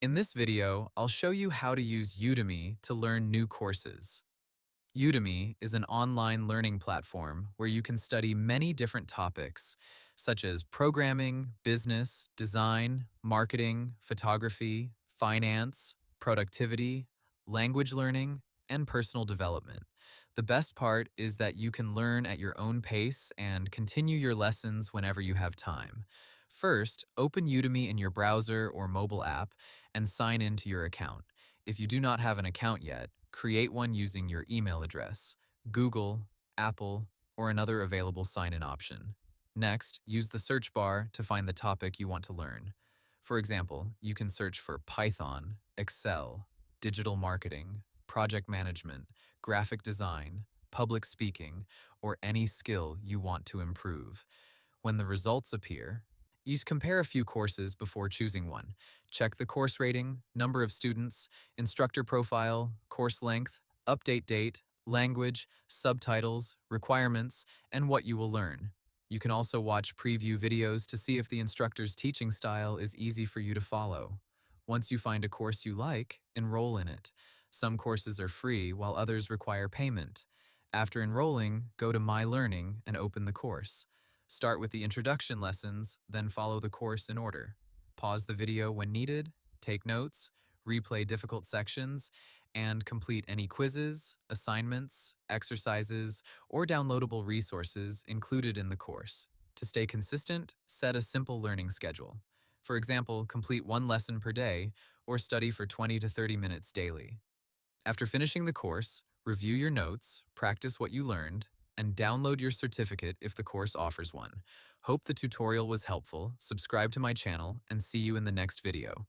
In this video, I'll show you how to use Udemy to learn new courses. Udemy is an online learning platform where you can study many different topics, such as programming, business, design, marketing, photography, finance, productivity, language learning, and personal development. The best part is that you can learn at your own pace and continue your lessons whenever you have time. First, open Udemy in your browser or mobile app and sign into your account. If you do not have an account yet, create one using your email address, Google, Apple, or another available sign-in option. Next, use the search bar to find the topic you want to learn. For example, you can search for Python, Excel, digital marketing, project management, graphic design, public speaking, or any skill you want to improve. When the results appear, you compare a few courses before choosing one. Check the course rating, number of students, instructor profile, course length, update date, language, subtitles, requirements, and what you will learn. You can also watch preview videos to see if the instructor's teaching style is easy for you to follow. Once you find a course you like, enroll in it. Some courses are free while others require payment. After enrolling, go to My Learning and open the course. Start with the introduction lessons, then follow the course in order. Pause the video when needed, take notes, replay difficult sections, and complete any quizzes, assignments, exercises, or downloadable resources included in the course. To stay consistent, set a simple learning schedule. For example, complete one lesson per day or study for 20 to 30 minutes daily. After finishing the course, review your notes, practice what you learned, and download your certificate if the course offers one. Hope the tutorial was helpful, subscribe to my channel, and see you in the next video.